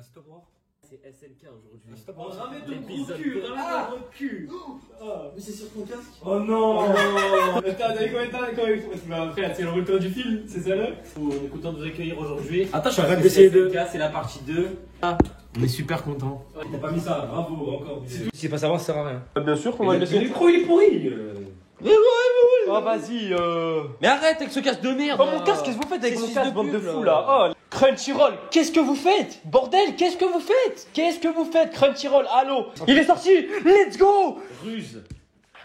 Stop War. C'est SNK aujourd'hui. Stop Oh, War. ramène ton gros L'épisode cul, deux. ramène ton gros cul. Mais c'est sur ton casque. Oh non. Attends, t'avais combien de temps frère, c'est le retour du film, c'est ça là? On est content de vous accueillir aujourd'hui. Attends, je suis en train d'essayer de. SNK, c'est la partie 2. On est super content. T'as pas mis ça, bravo, encore. Si c'est pas savoir, ça sert à rien. Bien sûr qu'on va le laisser. Le micro il est pourri. Oh, vas-y, Mais arrête avec ce casque de merde. Oh, mon casque, qu'est-ce que vous faites avec C'est mon fils casque, de bande de pute, fous là. là? Oh, Crunchyroll, qu'est-ce que vous faites? Bordel, qu'est-ce que vous faites? Qu'est-ce que vous faites, Crunchyroll? Allô? Il est sorti! Let's go! Ruse.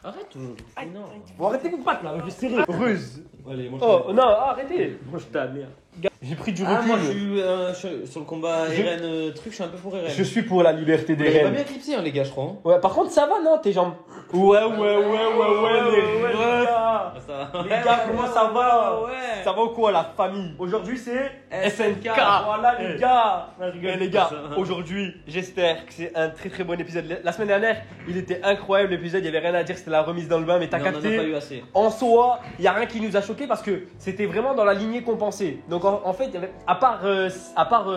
Arrête. Non. Bon, arrêtez vous battre là, je vais serrer. Ruse. Allez, moi Oh, non, arrêtez. je t'admire. J'ai pris du Ah, recul. moi je suis sur le combat RN truc, je suis un peu pour RN. Je suis pour la liberté des Il est pas reines. bien clipsé hein, les gars, je crois. Ouais, par contre, ça va, non, tes jambes? Ouais, les gars. Ça Les gars, comment ça va? Ouais. Ça va ou quoi, la famille? Aujourd'hui, c'est SNK. Voilà, les gars. rigole. Les gars, aujourd'hui, j'espère que c'est un très très bon épisode. La semaine dernière, il était incroyable l'épisode, il y avait rien à dire, c'était la remise dans le bain, mais t'as Non, on en a pas capté. eu assez. En soi, il n'y a rien qui nous a choqué parce que c'était vraiment dans la lignée qu'on pensait. Donc en fait, il y avait, à part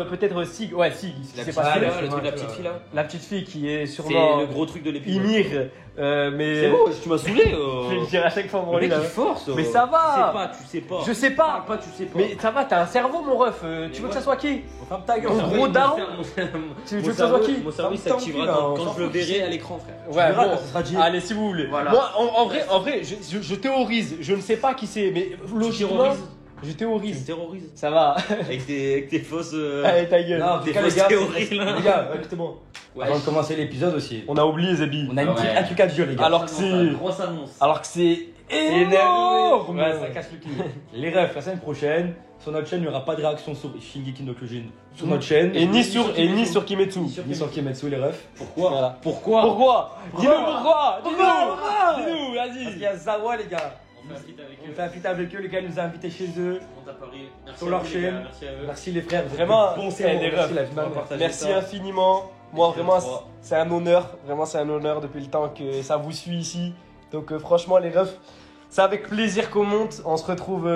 peut-être Sig, ouais, Sig, La c'est petite pas fille, Sig, là, le truc de la petite fille là. la petite fille qui est C'est sûrement le gros truc de l'épisode. Ymir, mais C'est bon, tu m'as saoulé. je vais le dire à chaque fois, Le branler mec là. il force. Mais ça va. Tu sais pas. Je sais pas. Parle pas, tu sais pas. Mais ça va, t'as un cerveau, mon ref. Tu veux que ça soit qui? Ferme ta gueule. Ton gros daron. Tu veux que ça soit qui? Mon cerveau il Ferme ton s'activera cul, là, on quand s'en je le fout, verrai à l'écran, frère. Ouais, verras bon. quand ça sera dit. Allez, si vous voulez. Voilà. Moi, en vrai, je théorise. Je ne sais pas qui c'est, mais logiquement, terrorises. je Tu me théorise. terrorises. Ça va. Avec tes fausses. Allez, ta gueule. Non, en tout Des cas, les fausses gars, théories, là. les gars, écoutez-moi. Ouais. Avant de commencer l'épisode aussi, On a oublié Zebi. on a Ouais. un truc à dire, les gars. Alors que c'est. Grosse annonce. Alors que c'est énorme. Ouais, ça casse le cul. Les refs, la semaine prochaine, sur notre chaîne, il n'y aura pas de réaction sur Shingeki no Kyojin. Sur notre chaîne. Et ni sur Kimetsu. Ni sur Kimetsu, les refs. Pourquoi Voilà. Pourquoi Pourquoi? Dis-nous pourquoi. Pourquoi Dis-nous, Parce qu'il vas-y. y a Zawa, les gars. On fait un feat avec On eux. fait un feat avec eux, les gars, ils nous ont invités chez eux. On t'a parié. Merci Sur à leur vous, les gars, chaîne. Merci à eux. Merci les frères, Vraiment, bon eh, c'est les refs. la On va partager Merci ça. infiniment. Moi, Et vraiment, tu le feras. c'est un honneur. Vraiment, c'est un honneur depuis le temps que ça vous suit ici. Donc, franchement, les refs, c'est avec plaisir qu'on monte. On se retrouve,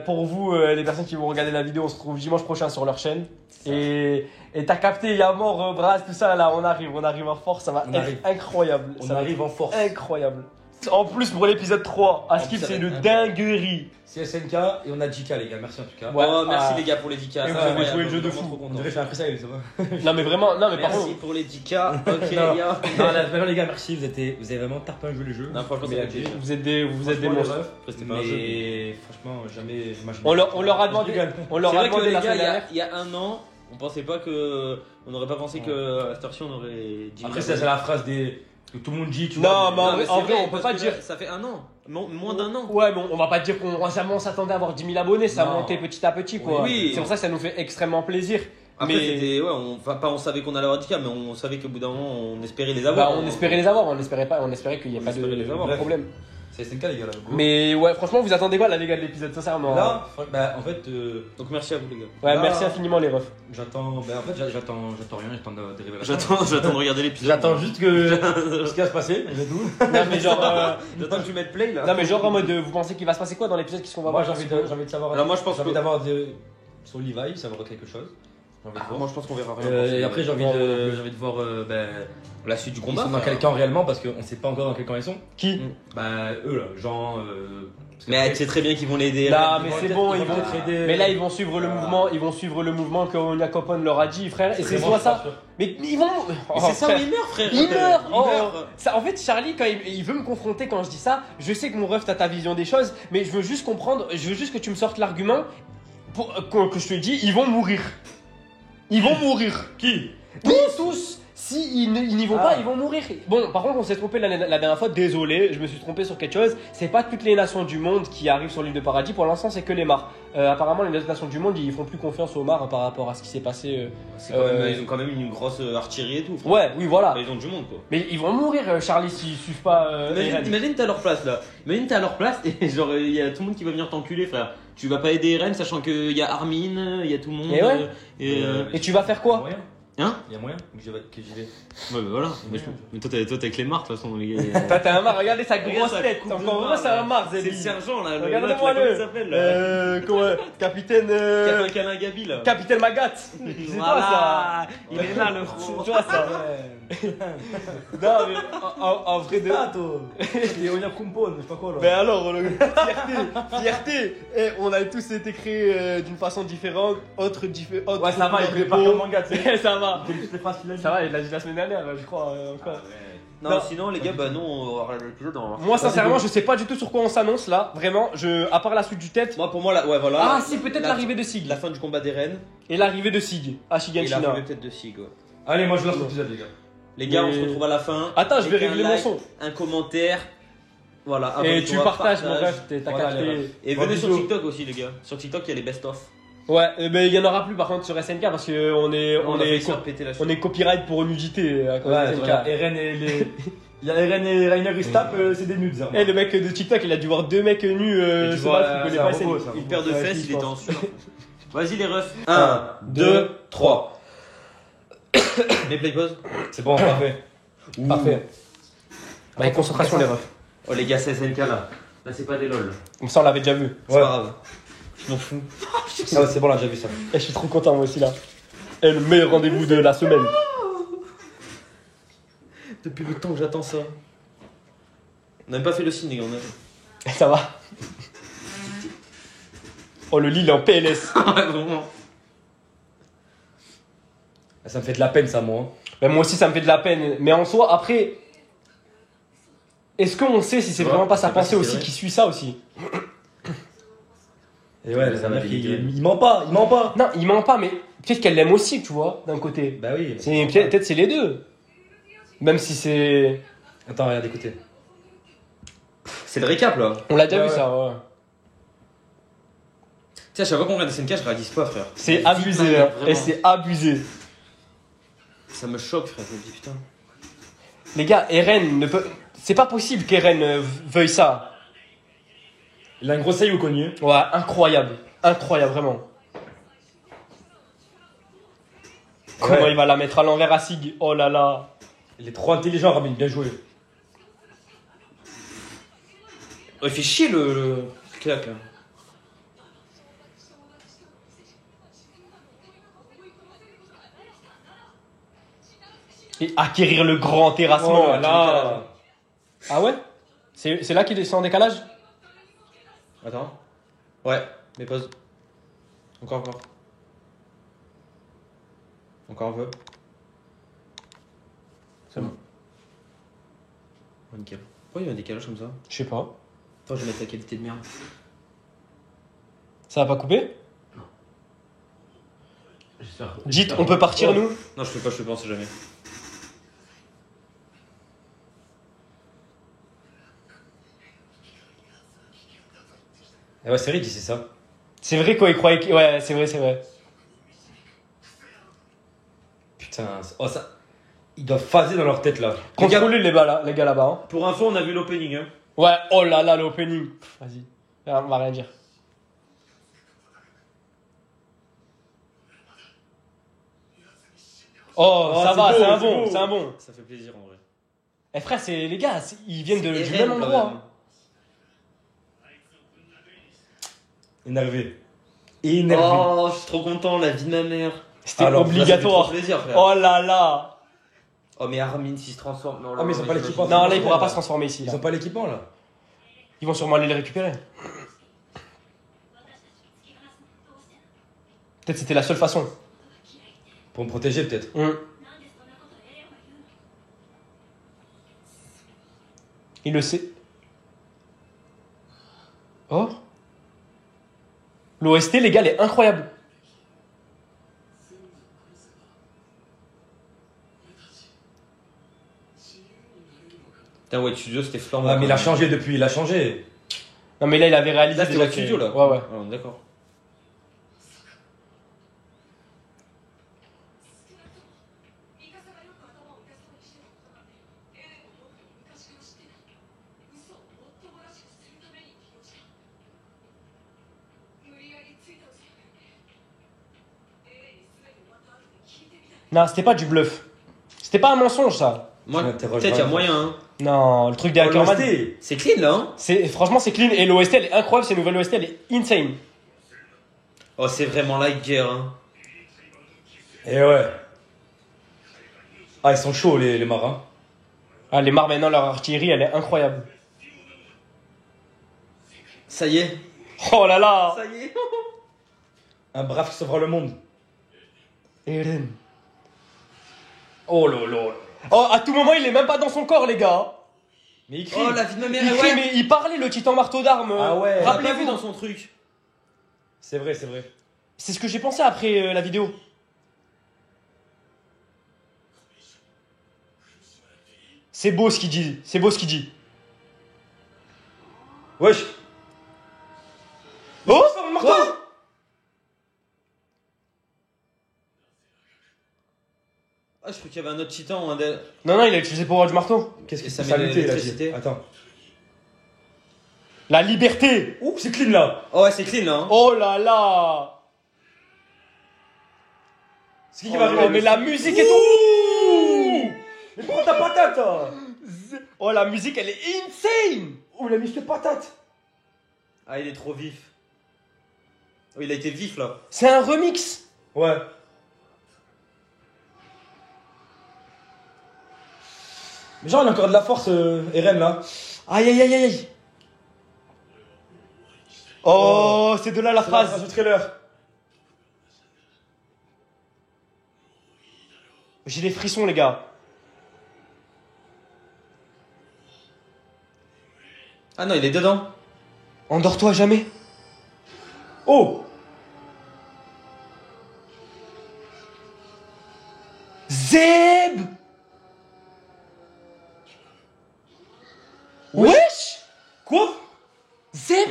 pour vous, les personnes qui vont regarder la vidéo, on se retrouve dimanche prochain sur leur chaîne. Et t'as capté, Yamor, Bras, tout ça, là, on arrive en force. Ça va On être arrive. incroyable. On Ça va arrive en force. être incroyable. En plus, pour l'épisode 3, à Skip, ça c'est va une être dinguerie. C'est SNK et on a JK, les gars, merci en tout cas. Ouais. Oh, merci Ah. les gars pour les 10K. Et vous ça, avez incroyable, joué le jeu de vraiment fou. trop On content. dirait que je fais un freestyle, ça va. Non, mais vraiment, par Merci contre. pour les 10K. Ok, Non. ya. Non, là, vraiment, les gars, merci, vous avez vraiment tarpin joué le jeu. Non, franchement, Mais c'est la un plaisir. Vous êtes des Franchement, les monstres. refs, Après, c'était pas un jeu, mais franchement, jamais j'imaginais. On leur a demandé. On leur C'est a vrai que demandé les la gars, semaine dernière. il y a un an, on pensait pas que. On n'aurait pas pensé que à cette heure-ci on aurait dit. Après, ça, c'est la phrase que tout le monde dit, tu Non, vois. mais en vrai, on peut parce pas que dire. là, ça fait un an. Moins d'un an. Ouais, mais on va pas dire qu'on s'attendait à avoir 10 000 abonnés, ça a Non. monté petit à petit quoi. Oui. C'est pour ça que ça nous fait extrêmement plaisir. Après, mais c'était. Ouais, on savait qu'on allait avoir 10K, mais on savait qu'au bout d'un moment, on espérait les avoir. on espérait les avoir, on espérait qu'il n'y ait On pas espérait les avoir. de problème. C'est SNK, les gars, là. Go. Mais ouais, franchement, vous attendez quoi là, les gars, de l'épisode, sincèrement? Là, bah, en fait, Donc merci à vous, les gars. Ouais, là- merci infiniment, les refs. j'attends rien, j'attends des révélations. J'attends de regarder l'épisode. J'attends juste que ce qui va se passer, c'est tout. Non, mais genre, J'attends que tu mettes play là. non, mais genre en mode, vous pensez qu'il va se passer quoi dans l'épisode? Qu'est-ce qu'on va Moi voir? j'ai envie de savoir. Alors, moi, je pense j'ai envie que- d'avoir sur Levi, savoir quelque chose. J'ai envie de voir. Moi, je pense qu'on verra rien. Et après j'ai envie de voir la suite du ils combat. sont dans quel camp réellement parce qu'on sait pas encore dans quel camp ils sont. Qui? Bah eux là, Jean. Mais tu sais très bien qu'ils vont l'aider. Là, ils mais vont c'est peut-être- bon, ils ils vont vont. peut-être aider. Mais là, ils vont suivre le mouvement que Onya Kopon leur a dit, frère. Et c'est Vraiment, soit je suis ça. pas sûr. Mais ils vont. Mais Oh, c'est ça où frère. il meurt, frère. Il meurt. Oh. meurt. Ça, en fait, Charlie, quand il veut me confronter quand je dis ça, je sais que mon ref, t'as ta vision des choses, mais je veux juste comprendre, je veux juste que tu me sortes l'argument pour que je te dis, ils vont mourir. Ils vont mourir. Qui? Tous. Si ils n'y vont pas, ils vont mourir. Bon, par contre, on s'est trompé la dernière fois. Désolé, je me suis trompé sur quelque chose. C'est pas toutes les nations du monde qui arrivent sur l'île de Paradis. Pour l'instant, c'est que les Mars. Apparemment, les autres nations du monde, ils font plus confiance aux Mars par rapport à ce qui s'est passé. Ils ont quand même une grosse artillerie et tout. frère. Ouais, oui, voilà. Ils ont du monde, quoi. Mais ils vont mourir, Charlie, s'ils suivent pas. Imagine t'es à leur place là. Imagine t'es à leur place et genre il y a tout le monde qui va venir t'enculer, frère. Tu vas pas aider Eren sachant qu'il y a Armin, il y a tout le monde. Et ouais. Et Et tu vas faire quoi? moyen. Hein? Il y a moyen que j'y vais. Ouais, bah voilà. Mais toi, t'es avec les marques, de toute façon, les gars. Toi, t'as un Mars, regardez sa Regarde grosse sa tête. coupe de Encore barre, moi, c'est là. un Mars, C'est le Zébi. sergent là. Regardez-moi Comment il le. s'appelle là? Comment Capitaine. Qui a fait un câlin à Gabi là. Capitaine Magat. C'est toi ça. Voilà. Il est ça le tu vois ça. Non mais en vrai de. Et on y a Kumpon, je sais pas quoi là. Mais alors, fierté. Eh, on a tous été créés d'une façon différente, autre différente. Ouais, ça va, il prépare le manga, tu sais. Ça va. C'est toutes les phrases qu'il a dit. Ça va, il l'a dit la semaine dernière, je crois encore. Non, Non. sinon, les gars, bah non, on aura l'épisode dans. Moi, sincèrement, je sais pas du tout sur quoi on s'annonce là. Vraiment, à part la suite du tête. Moi, pour moi, ouais, voilà. Ah, c'est peut-être l'arrivée de Sig. La fin du combat des reines. Et l'arrivée de Sig à Et la Shiganshina. fin peut-être de Sig, ouais. Allez, moi je lance l'épisode, les gars. Les gars, on Mais- se retrouve à la fin. Attends, je vais Avec un régler mon like, son. Un commentaire. Voilà. Et abonne-toi, tu partages, mon partage. ref, t'as Voilà, capté. les refs. Et Bon, venez sur bisous. TikTok aussi, les gars. Sur TikTok, il y a les best-of. Ouais, mais il y en aura plus par contre sur SNK parce que on est péter la on est copyright pour nudité à cause Ouais, de SNK. regarde, Eren et les. Il y a Eren et Rainer Ustap, c'est des nudes, Eh, le mec de TikTok, il a dû voir 2 mecs nus tu se vois, battre, il connaît c'est pas un SNK. robot, ça. Une paire de Ouais, fesses, si, il je était pense. en sueur. Vas-y, les refs. 1, 2, 3. Les play pause. C'est bon, parfait. Parfait. Bah, concentration les refs. Oh, les gars, c'est SNK là. Là, c'est pas des lol. Comme ça, on l'avait déjà vu. C'est Ouais. pas grave. Je m'en fous. Ah ouais, c'est bon, là, j'ai vu ça. Et je suis trop content moi aussi là. Et le meilleur rendez-vous de la semaine. Depuis le temps que j'attends ça. On n'a même pas fait le signe, les gars. Ça va. Oh, le lit, il est en PLS. Ouais, vraiment. Ça me fait de la peine, ça, moi. Bah, moi aussi, ça me fait de la peine. Mais en soi, après. Est-ce qu'on sait si c'est Ouais, vraiment pas sa je sais pas pensée si c'est aussi vrai. qui suit ça aussi? Et ouais, Ça la m'a mère, fait gueuler. il ment pas, il ment pas. Non, il ment pas, mais peut-être qu'elle l'aime aussi, tu vois, d'un côté. Bah oui. Peut-être c'est les deux. Même si c'est. Attends, regarde, écoutez. C'est le récap là. On l'a déjà Ouais, vu ouais. ça, ouais. Tu sais, à chaque fois qu'on regarde SNK, je réalise pas, frère. C'est Vite, abusé, man, hein. vraiment. Et c'est abusé. Ça me choque, frère. Je me dis putain. Les gars, Eren ne peut. C'est pas possible qu'Eren veuille ça. Il a un gros saillou connu. Ouais, incroyable. Incroyable, vraiment. Comment Ouais. il va la mettre à l'envers à Sig? Oh là là. Il est trop intelligent, Rabin, bien joué. Oh, il fait chier le claque là. Et acquérir le grand terrassement. Oh là là. Ah ouais? C'est là qu'il est en décalage? Attends. Ouais, mais pause. Encore. Encore un peu. C'est bon. Oh, nickel. Pourquoi il y a un décalage comme ça? Je sais pas. Attends, je vais mettre la qualité de merde. Ça va pas couper? J'espère. Dites, on peut partir nous? Non, je fais pas, on sait jamais. Et ouais, c'est Rick qui sait ça. C'est vrai quoi, il croyait que. Ouais, c'est vrai. Putain, oh ça. Ils doivent phaser dans leur tête là. Contrôlez les gars là-bas. Hein. Pour info, on a vu l'opening. Hein. Ouais, oh là là, l'opening. Pff, vas-y. On va rien dire. Oh, Oh, ça c'est va, beau, c'est un c'est bon, beau. c'est un bon. Ça fait plaisir en vrai. Eh frère, c'est les gars, ils viennent du C'est même Eren, endroit. quand même. hein. Énervé. Énervé. Oh, je suis trop content, la vie de ma mère. C'était Alors, obligatoire. Ça fait trop plaisir, frère. Oh là là. Oh, mais Armin s'il se transforme. Non, Ah, mais ils ont pas l'équipe en- Non, là, il pourra pas se transformer ici. Ils Là. ont pas l'équipement là. Ils vont sûrement aller les récupérer. Peut-être c'était la seule façon. Pour me protéger peut-être. Il le sait. Oh. L'OST, les gars, elle est incroyable. Putain, ouais, studio, c'était flambe. Ah, mais il a changé depuis, il a changé. Non, mais là, il avait réalisé. Là, c'était déjà le studio que- là. Ouais, ouais. Ah, on est d'accord. Non, c'était pas du bluff. C'était pas un mensonge, ça. Moi, Je m'interroge peut-être il y a vraiment. moyen. Hein. Non, le truc des Hackerman. l'OST. C'est clean là, hein. Franchement, c'est clean. Et l'OST, elle est incroyable. Cette nouvelle OST, elle est insane. Oh, c'est vraiment la guerre, hein. Et ouais. Ah, ils sont chauds, les marins. Ah, les Mars, maintenant, leur artillerie, elle est incroyable. Ça y est. Oh là là. Ça y est. Un brave qui sauvera le monde. Eren. Oh lolo. Oh, à tout moment, il est même pas dans son corps, les gars. Mais il crie. Oh, la vie de ma mère, Il crie, ouais. mais il parlait, le titan marteau d'armes. Ah ouais. On l'a pas vu Rappelez-vous. dans son truc. C'est vrai, c'est vrai. C'est ce que j'ai pensé après la vidéo. C'est beau ce qu'il dit. C'est beau ce qu'il dit. Wesh. Oh, marteau. oh. Ah, je crois qu'il y avait un autre titan. Un des... Non, non, il a utilisé pour du marteau. Qu'est-ce que Et ça ça met lutter là l'électricité. dit. Attends. La liberté. Ouh, c'est clean là. Oh, ouais, c'est clean là. Hein. Oh là là. C'est qui Oh va là, arriver mais la musique est Ouh. Mais prends ta patate hein. Oh, la musique, elle est insane. Ouh, il a mis cette patate. Ah, il est trop vif. Oh, il a été vif là. C'est un remix. Ouais. Mais genre, il a encore de la force, Eren là. Aïe, aïe, aïe, aïe. Oh, c'est de là la C'est la phrase. du trailer. J'ai des frissons, les gars. Ah non, il est dedans. Endors-toi jamais. Oh. Zeb. Wesh. Quoi? Zeb.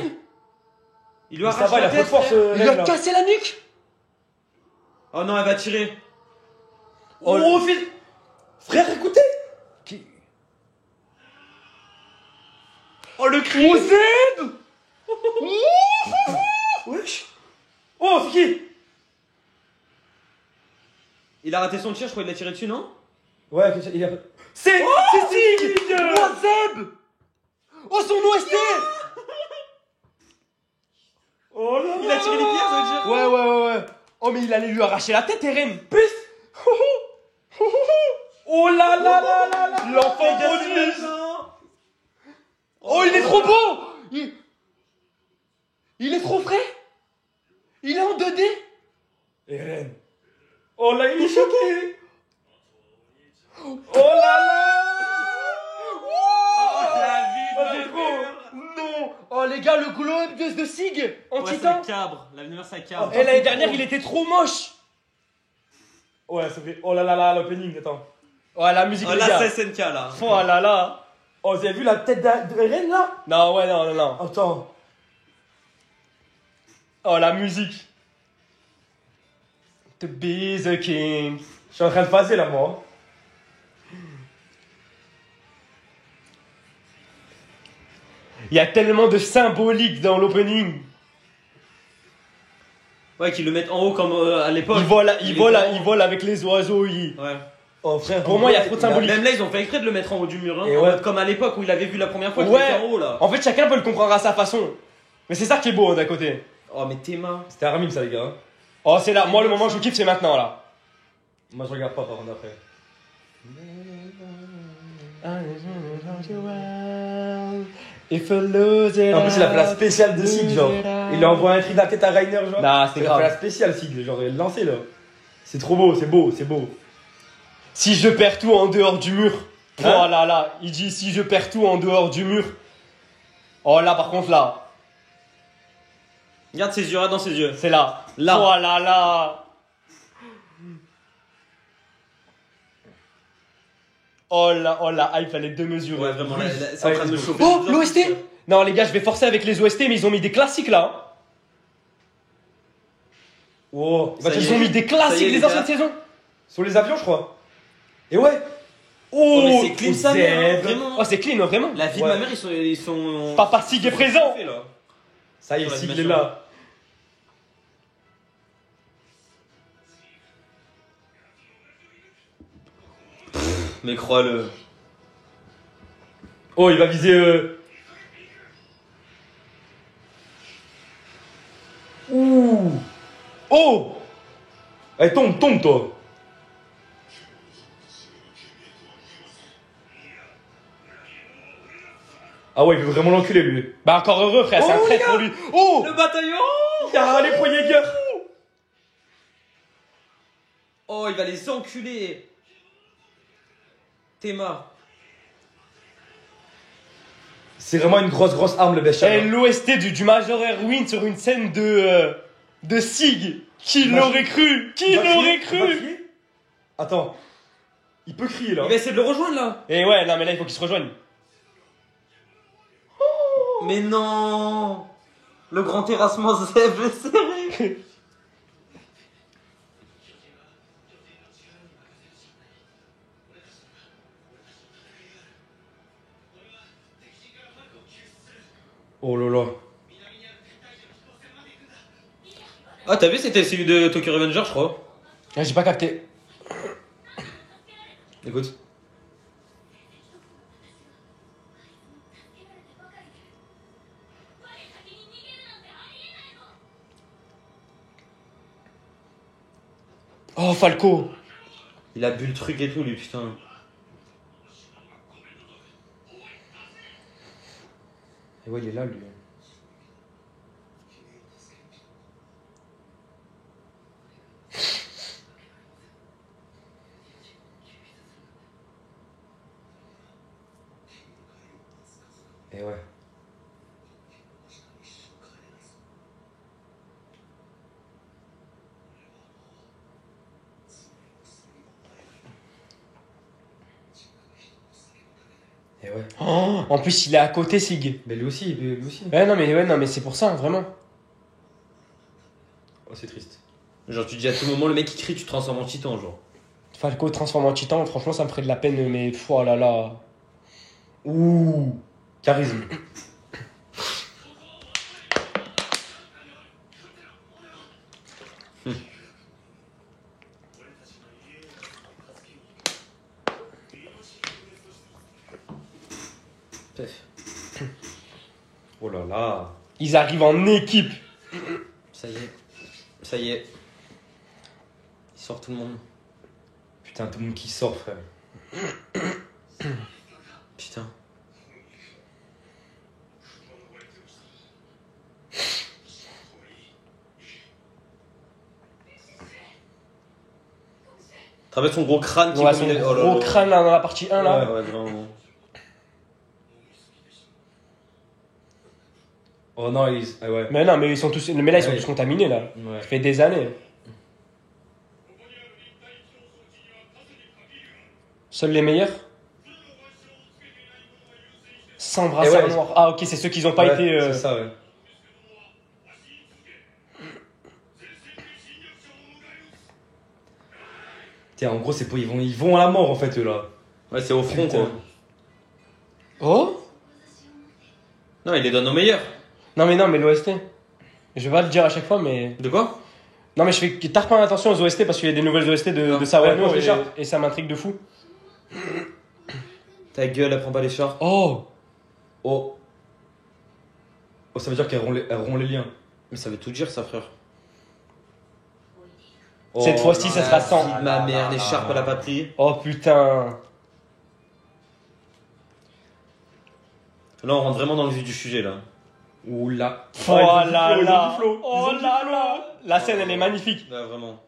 Il lui a Mais ça va, il a arraché trop la de tête, force, frère. Il lui Eren a là. cassé la nuque. Oh non, elle va tirer. Oh, fils. Frère, écoutez. Oh, le cri. Oh, Zeb. Wesh. Oh, c'est qui? Il a raté son tir, je crois qu'il a tiré dessus, non? Ouais, il a. C'est Sig. Oh, Zeb. Oh, son OST. Oh là Il a tiré les pierres, ça veut dire? Ouais, ouais, ouais, ouais. Oh, mais il allait lui arracher la tête, Eren. Piste. Oh là là là là là. L'enfant prodige. Oh, il est trop beau. Il est trop frais. Il est en 2D. Eren. Oh là, il est choqué. Oh là là. Oh, la vie de Oh, ma c'est mère. trop. Non. Oh, les gars, le glow-up de Sig en Ouais, titan. ça cabre. La vie de ma mère, ça cabre. Et l'année dernière, il était trop moche. Ouais, ça fait. Oh là là là, l'opening, attends. Oh, la musique, Oh, les là, gars. c'est SNK là. Oh là là. Oh, vous avez vu la tête de Eren là? Non, ouais, non, non, non. Attends. Oh, la musique. To be the king. Je suis en train de phaser là, moi. Il y a tellement de symbolique dans l'opening. Ouais, qu'ils le mettent en haut comme à l'époque. Il vole avec les oiseaux. Ouais. Oh frère, Pour moi, il y a trop de symbolique. Même là, ils ont fait exprès de le mettre en haut du mur. Hein, Et en ouais. mode comme à l'époque où il avait vu la première fois qu'il Ouais. était en haut là. En fait, chacun peut le comprendre à sa façon. Mais c'est ça qui est beau hein, d'un côté. Oh, mais tes mains. C'était Armin ça, les gars. hein. Oh, c'est là. Moi, le moment que je kiffe, c'est maintenant là. Moi, je regarde pas par contre après. If I lose it, En plus, il a fait la spéciale de Sig, genre. Il lui envoie un cri de la tête à Rainer, genre. Nah, c'était Il a fait la grave. spéciale Sig, genre, il l'a lancé là. C'est trop beau, c'est beau, c'est beau. Si je perds tout en dehors du mur. Hein Oh là là. Il dit si je perds tout en dehors du mur. Oh là, par contre, là. Regarde ses yeux, regarde dans ses yeux. C'est là. Là. Oh là là. Oh la hype, elle est démesurée. Ouais, vraiment, là, c'est en train de me chauffer. Oh, l'OST. Non, les gars, je vais forcer avec les OST, mais ils ont mis des classiques là. Oh, Ça y Ils est. ont mis des Ça y classiques est, des les anciennes gars. saisons. sur les avions, je crois. Et ouais. Oh, mais c'est clean sa mère, hein, Zeb. vraiment. Oh, c'est clean, vraiment. La vie de Ouais. ma mère, ils sont. Papa Sig est présent. Fait, là. Ça y est, Sur Sig il est l'animation. là. Mais crois-le. Oh, il va viser. Ouh. Oh. Allez, tombe, tombe, toi. Ah ouais, il veut vraiment l'enculer lui. Bah encore heureux frère, c'est un Oh, traître pour lui. Oh Le bataillon. Ah, les poignets Jäger. Oh, il va les enculer. Théma. C'est vraiment une grosse arme le Bécham. Et l'OST du Major Erwin sur une scène de Sig. Qui l'aurait cru? Qui l'aurait cru? Attends. Il peut crier là. Il va essayer de le rejoindre là. Et ouais, non mais là il faut qu'ils se rejoignent. Mais non. Le grand terrassement s'est serré. Oh là là. Ah, t'as vu, c'était celui de Tokyo Revenger, je crois. Ah, j'ai pas capté. Écoute. Oh Falco. Il a bu le truc et tout, lui, putain. Et ouais, il est là lui. Et ouais. Et ouais. Oh, en plus il est à côté Sig. Mais lui aussi, lui aussi. Ouais non mais c'est pour ça vraiment. Oh, c'est triste. Genre, tu dis à tout moment, le mec qui crie, tu te transformes en titan, genre. Falco transformé en titan, franchement ça me ferait de la peine mais oh là là. Ouh. Charisme. Oh là là. Ils arrivent en équipe. Ça y est. Ça y est. Il sort tout le monde. Putain, tout le monde qui sort, frère. Putain. Tu te rappelles son gros crâne qui Ouais, comme son il est- oh là gros là. crâne là dans la partie 1 là. Ouais, vraiment. Oh non, ah ouais. Mais non mais ils sont tous mais là ils sont Ouais. tous contaminés là. Ouais. Ça fait des années. Seuls les meilleurs. Sans brassard Et ouais. noir. Ah ok c'est ceux qui n'ont pas Ouais, été. C'est ça, ouais. Tiens, en gros, c'est pour ils vont à la mort en fait, eux là. Ouais, c'est au front, Putain. quoi. Oh. Non, il les donne aux meilleurs. Non mais l'OST. Je vais pas le dire à chaque fois mais. De quoi? Non mais je fais tarpin attention aux OST parce qu'il y a des nouvelles OST de Sawano Ouais, déjà. et ça m'intrigue de fou. Ta gueule, elle prend pas les chars. Oh. Oh. Oh, ça veut dire qu'elles rompt les liens. Mais ça veut tout dire, ça, frère. Cette Oh, fois-ci, ça sera Vie 100. de ma mère, l'écharpe, elle a pas pris. Oh putain. Là, on rentre vraiment dans le vif du sujet, là. Oula. Oh là ils ont du là. flow. Oh là là. La scène elle est magnifique. Là, vraiment.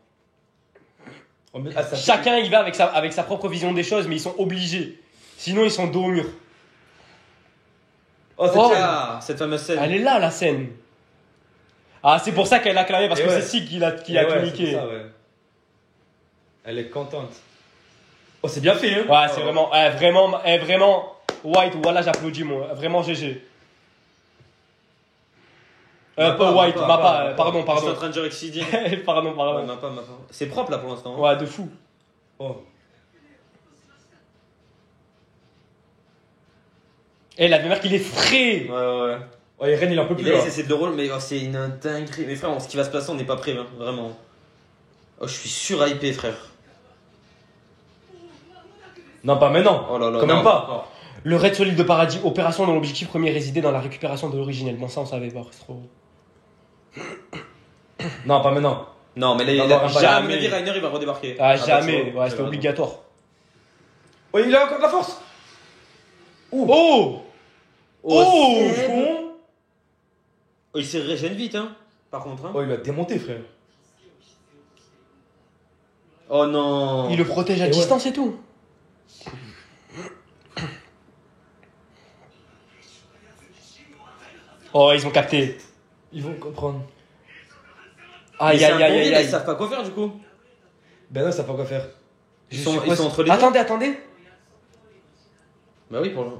Oh, mais- ah, ça- Chacun il va avec sa propre vision des choses mais ils sont obligés. Sinon ils sont dos au mur. Oh, c'est Oh. Ah, cette fameuse scène. Elle est là la scène. Ah c'est pour ça qu'elle a clamé parce Et que ouais. c'est Sig qui a ouais, tout c'est niqué. pour ça, ouais. Elle est contente. Oh, c'est bien fait, hein. Ouais c'est vraiment White voilà j'applaudis moi. Vraiment GG. Pas White, Mappa, pardon. Je suis en train de dire Exceeding. pardon. Ouais, Mappa. C'est propre, là, pour l'instant. Ouais de fou. Oh. Et la mère qu'il est frais. Ouais. Oh, et Ren, il en peut Il plus, a là. essayé de le rôle, mais oh, c'est une dinguerie. Mais frère, ce qui va se passer, on n'est pas prêt, hein, vraiment. Oh, je suis surhypé, frère. Non, pas maintenant. Oh là là. Quand même non. pas. Le raid sur l'île de Paradis, opération dont l'objectif premier résidait dans la récupération de l'originel. Bon ça on savait pas, c'est trop. Non, pas maintenant. Non, mais là, Non, non, à mon jamais. avis, Rainer, il va redébarquer. Ah bah, jamais, tu vois, ouais c'était obligatoire. Oh, il a encore de la force. Oh. Oh, Seb. con. Oh, il se régène vite, hein. Par contre, hein. Oh, il l'a démonté, frère. Oh non. Il le protège à Et ouais. distance et tout. Oh, ils ont capté. Ils vont comprendre. Mais Aïe, c'est aïe, un aïe, bon aïe, deal, aïe. Ils savent pas quoi faire du coup. Ben non, ça savent pas quoi faire. Ils sont entre les deux. Attendez, attendez. Bah oui, pour le.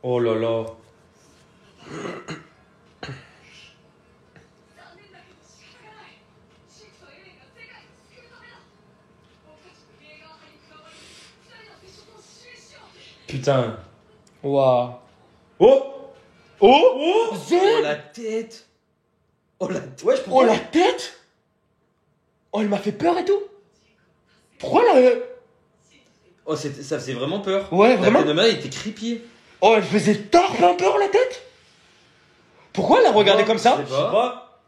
Oh là là. Putain. Waouh. Oh. Oh, Oh Zed. la tête. Oh la tête. Ouais, je Oh, la tête. Oh, elle m'a fait peur et tout. Pourquoi là Oh, ça faisait vraiment peur. Ouais, La vraiment. tête de Maya, il était creepy. Oh, elle faisait tort, plein peur la tête. Pourquoi elle a regardé comme ça? Je sais Je sais pas.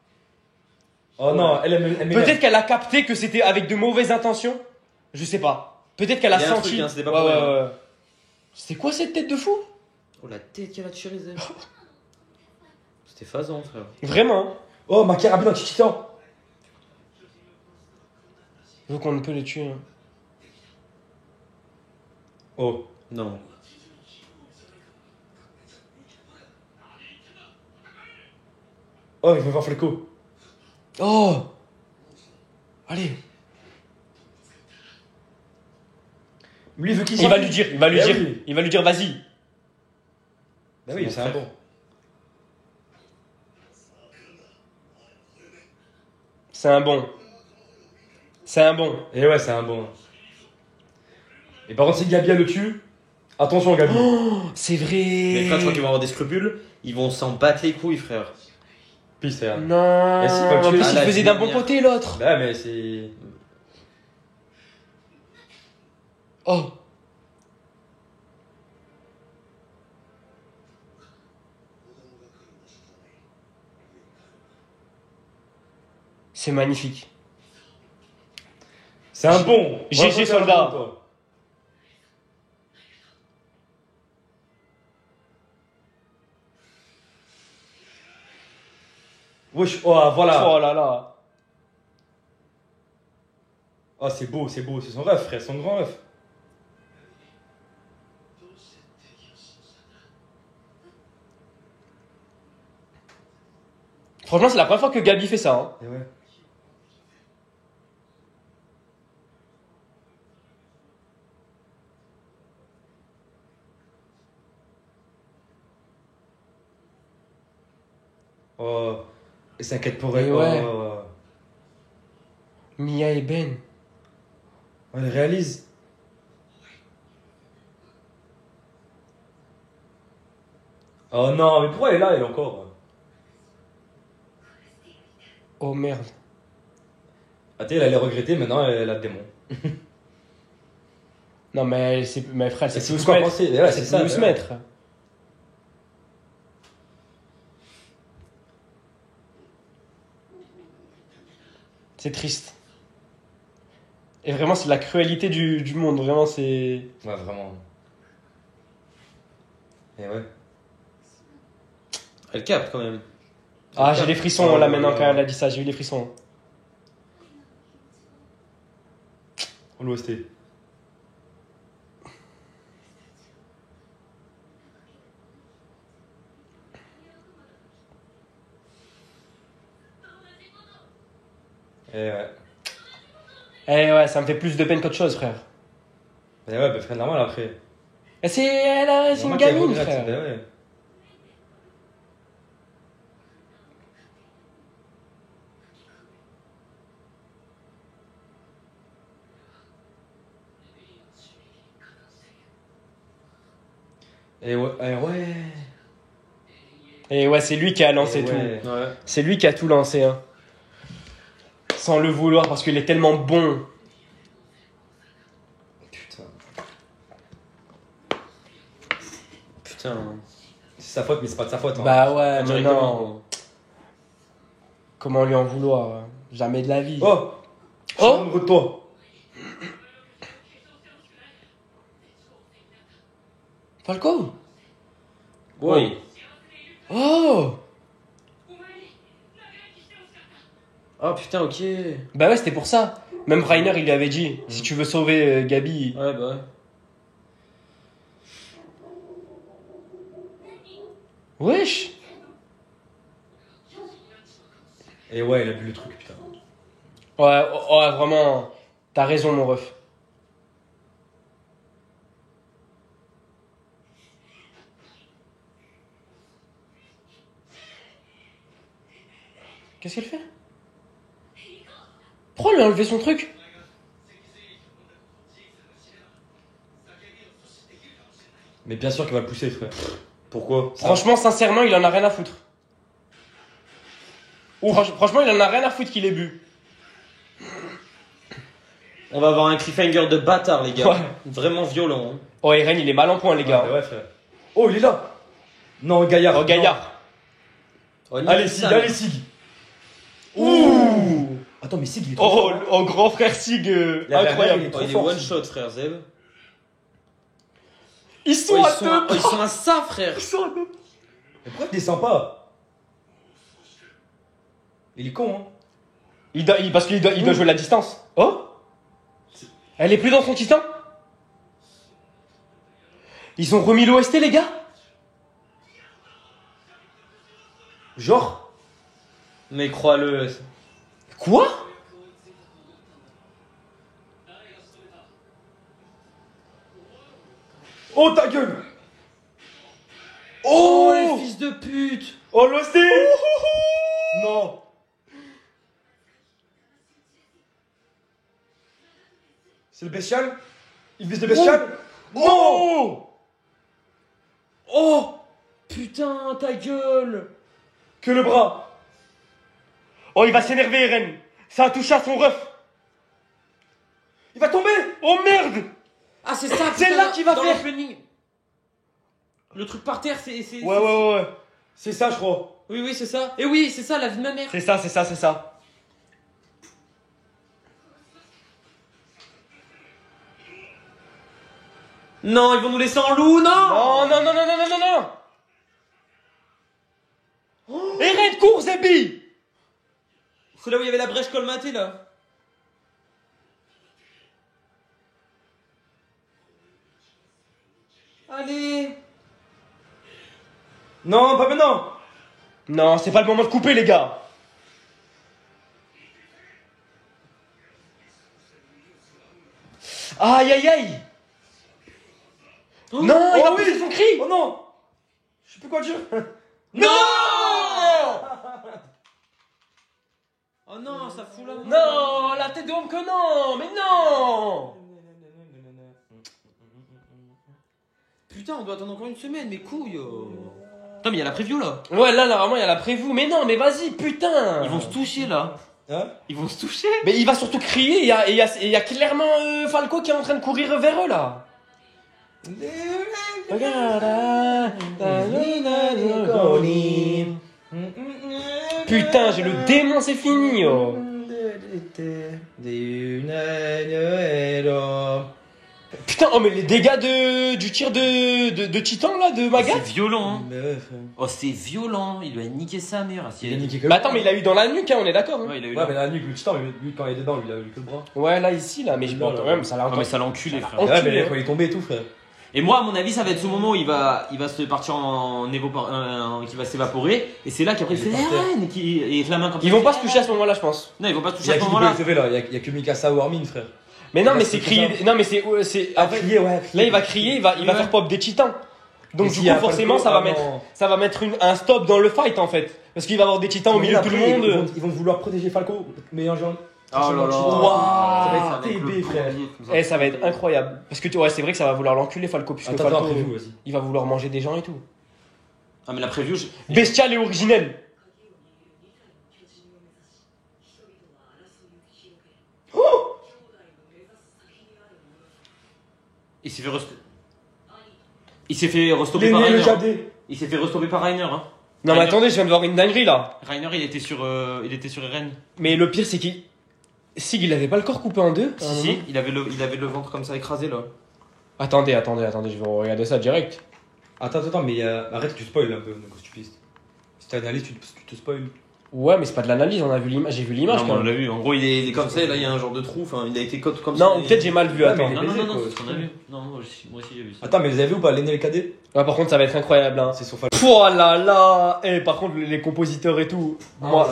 Oh non, elle m'énerve. Peut-être qu'elle a capté que c'était avec de mauvaises intentions. Je sais pas. Peut-être qu'elle a Il y a un senti. truc, hein, c'était pas Ouais, pour ouais, rien. ouais. C'était quoi cette tête de fou? Oh la tête qu'elle a tirée, Zeb. C'était phasant, frère. Vraiment. Oh, ma carabine en titan. Je veux qu'on ne peut les tuer. Hein. Oh. Non. Oh, il veut voir Fleco. Oh. Allez. Lui, il veut qu'il Il va lui dire, il va lui Eh dire, oui. il va lui dire, vas-y. Ben oui, c'est un bon. C'est un bon. C'est un bon. Et ouais, c'est un bon. Et par contre, si Gabi elle le tue, attention Gabi. Oh, c'est vrai. Mais frère, je crois qu'ils vont avoir des scrupules. Ils vont s'en battre les couilles, frère. Pisse, frère. Non. Mais si, il va le En tuer. plus, Ah, il la faisait d'un bon dernière. côté l'autre. Bah, mais c'est. Oh. C'est magnifique. C'est un bon. GG, Bravo, soldat. un bon, toi. Wesh, oh voilà. Oh là là. Oh, c'est beau, c'est beau. C'est son ref, frère, son grand ref. Franchement, c'est la première fois que Gabi fait ça. Hein. Et ouais. Oh, et s'inquiète pour elle. Et ouais. Oh. Mia et Ben. Oh, elle réalise. Oh non, mais pourquoi elle est là, elle encore? Oh merde. Ah, t'es, elle allait regretter, maintenant elle a le démon. Non mais c'est mes frères, Et c'est c'est plus où se quoi mettre. penser? Ouais, c'est ça, plus où se ouais. mettre. C'est triste. Et vraiment, c'est la cruauté du monde. Vraiment, c'est. Ouais, vraiment. Et ouais. Elle capte quand même. Ah, j'ai les frissons Oh là là maintenant là. quand elle a dit ça. J'ai eu les frissons. L'OST. Et ouais. Eh ouais, ça me fait plus de peine qu'autre chose, frère. Et ouais, bah frère, normal après. Et c'est une Normal qu'elle gamine, regrette, frère. bah ouais. Et ouais, et ouais. Et ouais, c'est lui qui a lancé Et tout. ouais. Ouais. C'est lui qui a tout lancé, hein. Sans le vouloir, parce qu'il est tellement bon. Putain. Putain. C'est sa faute, mais c'est pas de sa faute. Hein. Bah ouais, mais Directement. non. Comment lui en vouloir? Jamais de la vie. Oh! Je suis amoureux de toi. Falco? Oui. Oh. Oh putain, ok. Bah ouais, c'était pour ça. Même Reiner, il lui avait dit, si tu veux sauver Gabi... Ouais, bah ouais. Wesh. Et ouais, il a vu le truc, putain. Ouais, vraiment, t'as raison, mon ref. Qu'est-ce qu'elle fait? Pourquoi elle a enlevé son truc? Mais bien sûr qu'il va le pousser, frère. Pourquoi? Franchement, sincèrement, il en a rien à foutre. Franchement, il en a rien à foutre qu'il ait bu. On va avoir un cliffhanger de bâtard, les gars. Ouais. Vraiment violent. Hein. Oh, Eren, il est mal en point, les gars. Ouais, frère. Oh, il est là. Non, Gaillard. Oh, Gaillard. Oh, Allez, Sig, allez, Sig. Ouh. Attends, mais Sig, il est trop fort, hein. Oh, grand frère Sig, La incroyable. dernière, Oh, il est fort, one shot, frère Zeb. Ils sont Oh, à deux. ils sont à ça, frère. Ils sont à deux. Mais pourquoi il descend pas? Il est con, hein. Parce qu'il doit jouer la distance. Oh. Elle est plus dans son titan. Ils ont remis l'OST, les gars. Genre. Mais crois-le. Quoi? Oh, ta gueule. Oh, les fils de pute. Oh, l'OST. Non. C'est le bestial? Il vise le bestial? Oh. Oh, putain, ta gueule. Que le bras. Oh, il va s'énerver, Eren. Ça a touché à son ref. Il va tomber. Oh merde. Ah, c'est ça. C'est putain, là qu'il va dans faire. l'opening. Le truc par terre, c'est. Ouais. C'est ça, je crois. Oui, c'est ça. Et oui, c'est ça, la vie de ma mère. C'est ça. Non, ils vont nous laisser en loup, non. Non. Eren, cours, Zebi. C'est là où il y avait la brèche colmatée, là. Allez. Non, pas maintenant. Non, c'est pas le moment de couper, les gars. Aïe. Non, il va pousser son cri. Oh non. Je sais plus quoi dire. Non. Oh non, ça fout la mort. Non, la tête de homme que non. Mais non. Putain, on doit attendre encore une semaine, mais couille. Putain, mais il y a la preview, là. Ouais, là, vraiment, il y a la prévue. Mais non, mais vas-y, putain. Ils vont se toucher, là. Hein? Ils vont se toucher. Mais il va surtout crier. Il y a clairement Falco qui est en train de courir vers eux, là. Putain, j'ai le démon, c'est fini. Oh. Putain, oh mais les dégâts du tir de Titan là, de Magat. C'est violent, hein. Mais ouais, frère. Oh, c'est violent. Il lui a niqué sa mère. Il a niqué que Mais attends, mais il a eu dans la nuque, hein, on est d'accord. Hein. Ouais, il a eu Ouais, mais la nuque, le titan, lui, quand il est dedans, lui, il a eu que le bras. Ouais, là ici, là, mais je Non, quand non, même, ça l'a Ah, encore. mais ça l'a enculé, frère. Oh, Ouais, enculé, mais hein. quand il est tombé et tout, frère. Et moi, à mon avis, ça va être ce moment où il va se partir qui va s'évaporer. Et c'est là qu'après il fait Il est par terre. Eren et avec la main comme ça. Ils vont pas se toucher à ce moment-là, je pense. Non, ils vont pas se Il y toucher a à qui ce qui peut moment-là. le sauver là? Il y a que Mikasa ou Armin, frère. Mais non, Il mais va c'est se crier. toucher Non, mais c'est. Ah, crier, ouais. Là, il va crier, il va Ouais. faire pop des titans. Donc, Et du s'il y a coup, forcément, Falco, ça va mettre un stop dans le fight en fait. Parce qu'il va y avoir des titans au milieu de tout le Après, monde. Ils vont vouloir protéger Falco, mais un genre. Oh là là. Waouh. Ça va être Avec TB, le frère. collier, comme ça. Eh, ça va être incroyable. Parce que ouais, c'est vrai que ça va vouloir l'enculer Falco. Puisque Attends, Falco, après vous, vas-y. il va vouloir manger des gens et tout. Ah, mais la preview, Bestial et originel. il s'est fait restopper par L'aîné, le Rainer. jadé. Il s'est fait restopper par Rainer. Hein. Non, mais Rainer- attendez, je viens de voir une dinguerie là. Rainer, il était sur Eren. Mais le pire, c'est qu'il. Sig, il avait pas le corps coupé en deux à un Si, moment il avait le ventre comme ça écrasé là. Attendez, je vais regarder ça direct. Attends, mais arrête que tu spoil un peu, donc stupiste. Si t'as analyse, tu te spoil. Ouais, mais c'est pas de l'analyse, on a vu l'image, j'ai vu l'image Non, quand on même. l'a vu. En gros, il est comme ça, et là, il y a un genre de trou. Enfin, il a été comme ça. Non, peut-être j'ai mal vu, Ouais, attends. mais- Non, non, non, quoi, c'est ce qu'on a vu. Non, moi aussi j'ai vu ça. Attends, mais vous avez vu ou pas l'aîné et le cadet? Ouais, par contre, ça va être incroyable, hein. C'est sur Falco. Oh là là. Eh, par contre, les compositeurs et tout. Moi,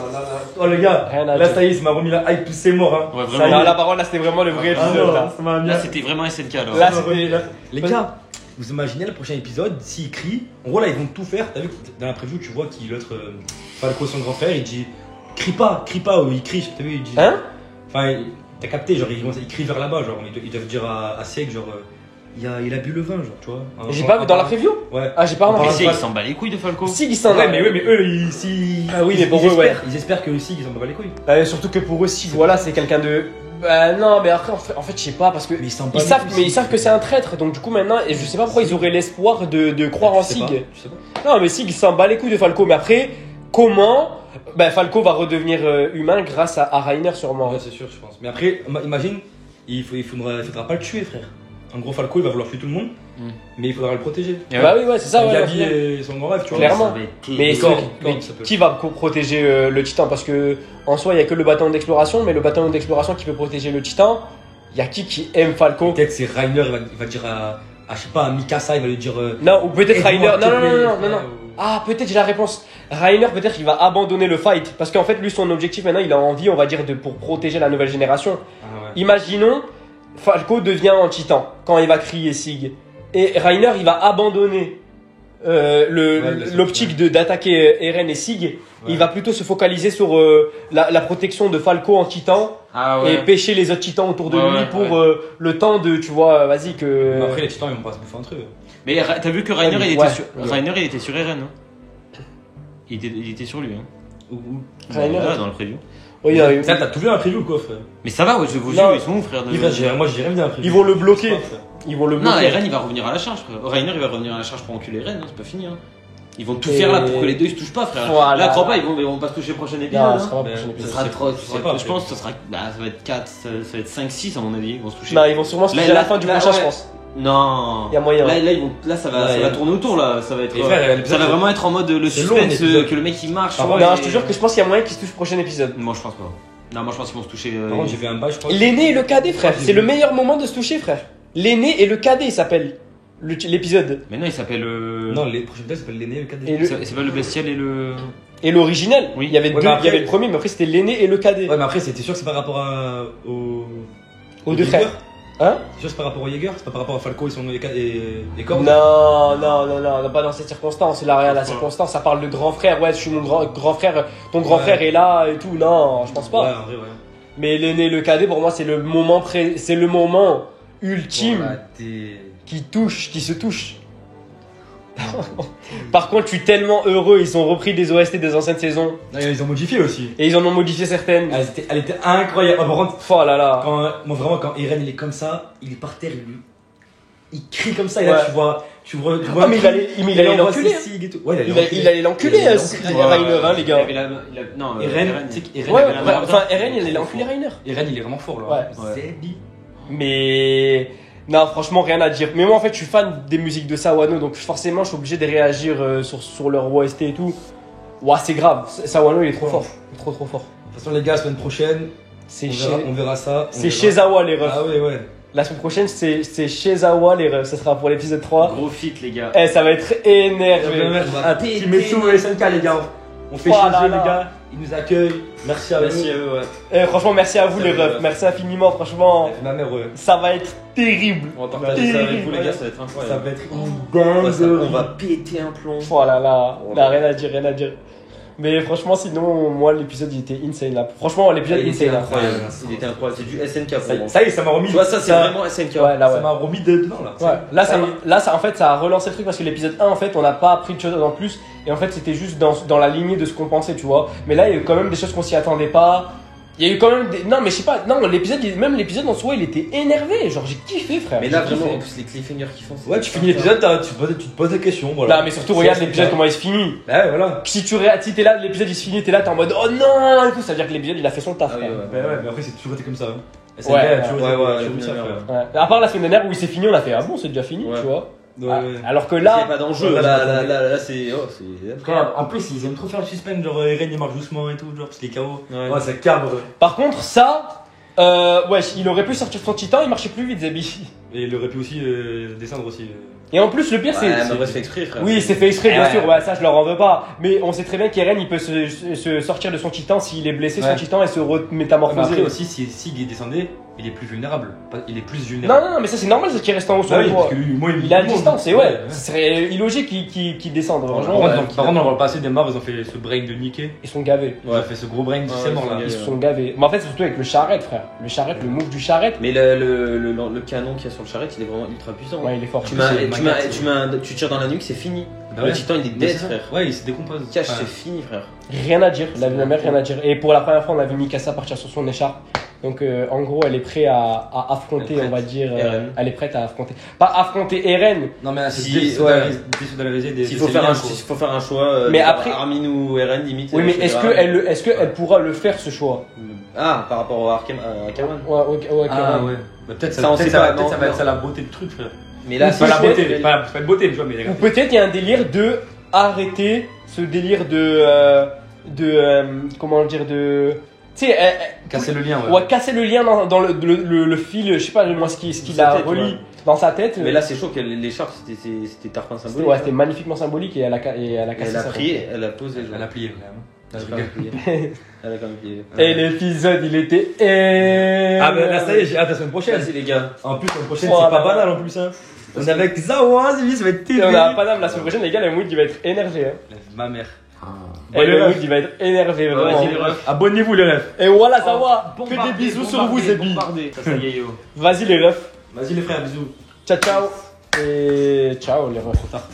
Oh les gars, rien à là dire. ça y est, ça m'a remis la hype, tous c'est mort. Hein. Ouais, Ça, vraiment. non, la parole, là, c'était vraiment le vrai Ah épisode, non, là. ça m'a mis Là, c'était vraiment SNK alors. Là, ça m'a remis c'était- la- Les gars, vous imaginez le prochain épisode, s'ils crient, en gros là ils vont tout faire. T'as vu que dans la preview, tu vois qu'il l'autre Falco, son grand frère, il dit crie pas, ou il crie, t'as vu, il dit. Hein? Enfin, t'as capté, genre il crie vers là-bas, genre ils doivent dire à Sieg, genre il a bu le vin, genre tu vois. J'ai pas vu dans la preview? Ouais. Ah, j'ai pas On remarqué. parle- Mais il s'en bat les couilles de Falco. Si, ils s'en Ouais, mais eux, Ah oui, mais pour eux, ouais. Ils espèrent que aussi ils en battent les couilles. Surtout que pour eux, si, voilà, c'est quelqu'un de. Bah non, mais après, en fait, je sais pas, parce que. Mais ils s'en Ils battent savent, les mais couilles, ils savent que c'est un traître, donc du coup maintenant, et je sais pas pourquoi ils auraient l'espoir de croire en Tu sais pas, Sig. tu sais pas. Non, mais Sig, il s'en bat les couilles de Falco, mais après, comment Falco va redevenir humain grâce à Rainer sûrement. Ouais, c'est sûr, je pense. Mais après, imagine, il faudra pas le tuer, frère. En gros, Falco, il va vouloir tuer tout le monde, mais il faudra le protéger. Bah oui, ouais, c'est ça, ouais. Gabi ouais. et son grand rêve, tu vois. Clairement. Ça va être Mais, Corps, mais ça peut. qui va protéger le titan? Parce que en soi, il y a que le bataillon d'exploration, mais le bataillon d'exploration qui peut protéger le titan, il y a qui aime Falco? Peut-être c'est Rainer, il va dire à, je sais pas, à Mikasa, il va lui dire. Non, ou peut-être Aide-moi, Rainer. s'il te Non, non, plaît. non, non, non. Ah, peut-être j'ai la réponse. Rainer, peut-être il va abandonner le fight. Parce qu'en fait, lui, son objectif maintenant, il a envie, on va dire, pour protéger la nouvelle génération. Ah ouais. Imaginons, Falco devient un titan quand il va crier Sig. Et Rainer, il va abandonner l'optique d'attaquer Eren et Sig. Ouais. Il va plutôt se focaliser sur la protection de Falco en titan Ah et ouais. pêcher les autres titans autour de Ouais, lui ouais, pour ouais. le temps de, tu vois, vas-y que. Mais après, les titans, ils vont pas se bouffer entre eux. Mais t'as vu que Rainer, Ouais, il ouais. était sur Rainer, il était sur Eren. Hein. Il était sur lui. Hein. Rainer, Là, dans le preview. Oui, Ça, t'as tout vu un preview ou quoi, frère? Mais ça va, ouais, je vous Non. jure, ils sont où, frère de- Moi, j'ai rien vu d'un preview. Ils vont le bloquer. Je sais pas, frère. Ils vont le Non, bloquer. Eren, il va revenir à la charge, frère. Rainer, il va revenir à la charge pour enculer Eren, hein, c'est pas fini. Hein. Ils vont tout Et- faire là pour que les deux ils se touchent pas, frère. Voilà. Là, crois pas, ils vont pas se toucher le prochain épisode. Non, hein. ce sera pas le Mais- prochain Ça épisode. sera trop. je sais pas, Je pense que ça sera. Bah, ça va être 4, ça va être 5-6 à mon avis, ils vont se toucher. Non, ils vont sûrement se toucher à la fin du prochain, je pense. Non. Il y a moyen. Là, ça va, Ouais, ça y va a- tourner autour là. Ça va être. Et frère, ça l'épisode, va vraiment être en mode le c'est long, suspense, l'épisode. que le mec il marche. Par ouais, contre, Non, et- je te jure que je pense qu'il y a moyen qu'ils se touchent au prochain épisode. Moi, je pense pas. Non, moi, je pense qu'ils vont se toucher. Par contre, j'ai vu un bail, je crois. L'aîné et le cadet, frère. j'ai C'est vu. le meilleur moment de se toucher, frère. L'aîné et le cadet, il s'appelle l'épisode. Mais non, il s'appelle. Non, les prochains épisodes s'appellent l'aîné et le cadet. Et le- C'est pas le bestial et le. Et l'original. Oui. Il y avait Ouais, deux. mais après- Il y avait le premier, mais après c'était l'aîné et le cadet. Ouais, mais après, c'était sûr que c'est par rapport Aux deux Jäger. frères. Hein? C'est sûr que c'est par rapport au Jäger, c'est pas par rapport à Falco et les corps. Non, pas dans cette circonstance. Là, la circonstance, ça parle de grand frère. Ouais, je suis mon grand frère. Ton grand Ouais. frère est là et tout. Non, je pense pas. Ouais, en vrai, ouais. Mais l'aîné et le cadet, pour moi, c'est le moment c'est le moment ultime Voilà, t'es- qui se touche. Par contre, je suis tellement heureux. Ils ont repris des OST des anciennes saisons Non, ils ont modifié aussi. et ils en ont modifié certaines. Elle était incroyable. Ah, par contre, Oh là là. moi vraiment, quand Eren il est comme ça, il est par terre, il crie comme ça. Et là, Ouais. tu vois. Ah, mais il allait l'enculer. Ouais, Il allait l'enculer, Rainer, hein, les gars. Non, Eren, Eren, tu sais qu'Eren, Ouais, il avait la main enfin, dedans. Eren, il allait enculer Rainer. Eren, il est vraiment fort là. Ouais. C'est bi. Mais non, franchement, rien à dire. Mais moi, en fait, je suis fan des musiques de Sawano, donc forcément, je suis obligé de réagir sur leur OST et tout. Ouah, c'est grave. Sawano, il est trop fort. Il est trop fort. De toute façon, les gars, la semaine prochaine, C'est chez, on verra ça. c'est chez Zawa, les refs. Ah ouais, ouais. La semaine prochaine, c'est chez Zawa, les refs. Ça sera pour l'épisode 3. Gros fit, les gars. Eh, ça va être énervé. Ah, Team Etsu et SNK, les gars. On fait Oh chez là eux, là. les gars. Ils nous accueillent. Merci à eux. Merci à eux, ouais. Eh, franchement, merci à vous, Ça les va, refs. ouais. Merci infiniment, franchement. Ma mère, ouais. Ça va être terrible. On va partager ça avec vous, les gars, Ouais. ça va être Ça incroyable. va être une dingue. On va péter un plomb. Oh là là, on a rien à dire, rien à dire. Mais franchement, sinon, moi, l'épisode, il était insane là. Franchement, l'épisode, Il était insane là. incroyable. Il était incroyable, c'est du SNK pour moi. Ça y est, ça m'a remis. Tu vois, ça, c'est vraiment SNK. Ouais, là, Ça ouais. m'a remis dedans là. Ouais. En fait, ça a relancé le truc parce que l'épisode 1, en fait, on n'a pas appris de choses en plus. Et en fait, c'était juste dans la lignée de ce qu'on pensait, tu vois. Mais là, il y a eu quand même des choses qu'on s'y attendait pas. Il y a eu quand même des. Non, mais je sais pas. Non, même l'épisode en soi, il était énervé. Genre, j'ai kiffé, frère. Mais là, J'ai kiffé. vraiment, en plus, les cliffhangers qu'ils font. c'est- Ouais, tu finis l'épisode, tu te poses des questions. Voilà. Non, mais surtout, regarde l'épisode, comment il se finit. Ouais, voilà. Si t'es là, l'épisode il se finit, t'es là, t'es en mode oh non, et tout, ça veut dire que l'épisode il a fait son taf. Ah oui, frère. ouais. Ouais, mais après, c'est toujours été comme ça. Hein. Ouais, toujours ouais, été- ouais, toujours eu ça, ouais. frère. Ouais. À part la semaine dernière où il s'est fini, on a fait ah bon, c'est déjà fini, Ouais. tu vois. Ouais, ouais. Alors que Il n'y a là, pas d'enjeu. Ouais, Là, c'est. Oh, c'est. Frère, en plus, ils aiment trop faire le suspense, genre Eren il marche doucement et tout, genre parce qu'il est KO. Ouais. ça cabre. par contre, ça, wesh, il aurait pu sortir son titan, il marchait plus vite, Zebi. Et il aurait pu aussi descendre aussi. Et en plus, le pire, Ouais, mais c'est. en vrai, c'est fait exprès, frère. Oui, c'est fait exprès, bien Ouais. sûr, ouais, ça je leur en veux pas. Mais on sait très bien qu'Eren il peut se sortir de son titan s'il est blessé, son Ouais. titan, et se Mais remétamorphoser. après aussi, si il descendait, il est plus vulnérable. Il est plus vulnérable. Non, mais ça c'est normal, c'est qu'il reste en haut sur Ah le oui, toit. parce que lui, moi, Il a une distance, et ouais, ouais. ce serait illogique qu'il descende, Par franchement. contre, Ouais. par contre, dans le passé, des morts, ils ont fait ce brain de niquer. Ils sont gavés. Ils ont fait ce gros brain du Ouais, c'est mort ils sont là. gavés. Ils se sont gavés. Mais en fait, c'est surtout avec le charrette, frère. Le charrette, le move du charrette, Mais le canon qu'il y a sur le charrette, il est vraiment ultra puissant. ouais, il est fort. Tu, plus, tu tires dans la nuque, c'est fini. Bah Le ouais. titan, il est Mais dead, c'est ça. frère. Ouais, il se décompose. Cache, Enfin, c'est fini, frère. Rien à dire, la mère, rien à dire. Et pour la première fois, on a vu Mikasa partir sur son écharpe. Donc, en gros, elle est prête à affronter, Elle est on va dire. Eren. Elle est prête à affronter. Pas affronter Eren, Non, mais c'est Si- désolidarisé des. S'il faut faire un choix, Mais après- Armin ou Eren, limite. oui, mais je est-ce dirais qu'elle pourra le faire ce choix? Ah, par rapport à Arkaman. Ouais, ok, Ah ouais. Bah, peut-être Ça, on sait pas, non, ça va non. être ça la beauté du truc, frère. Mais là, Ou si Pas la peut-être- beauté, pas une beauté, tu vois, mais. Ou peut-être il y a un délire de arrêter ce délire comment dire, de. Tu sais, Casser le lien, ouais, casser le lien dans le fil, je sais pas moi ce qui Sa la tête, relie ouais. dans sa tête. Mais là, c'est chaud que l'écharpe, c'était tarpin c'était symbolique. ouais, c'était magnifiquement symbolique et elle a Et cassé elle a ça. prié, elle a posé. genre. Elle a plié, vraiment. Elle a quand même plié. Elle a quand même plié. Et l'épisode, il était. Ah, mais là, ça y est, j'ai hâte la semaine prochaine. Vas-y, les gars. En plus, la semaine prochaine, Voilà. c'est pas banal en plus, hein. On est avec Zawa, c'est ça va être Et terrible. on a pas d'âme la semaine prochaine, les gars, le mood il va être énervé. Hein. Ma mère. Et le les mood refs. il va être énervé, Ouais, vraiment. vas-y, les refs. Abonnez-vous, les refs. Et voilà, ça va. Fais Bombardez, des bisous sur vous, bombardez, Zébi. bombardez. Ça, y est, yo. Vas-y, les refs. Vas-y, les frères, bisous. Ciao, ciao. Et ciao, les refs. Trop tard.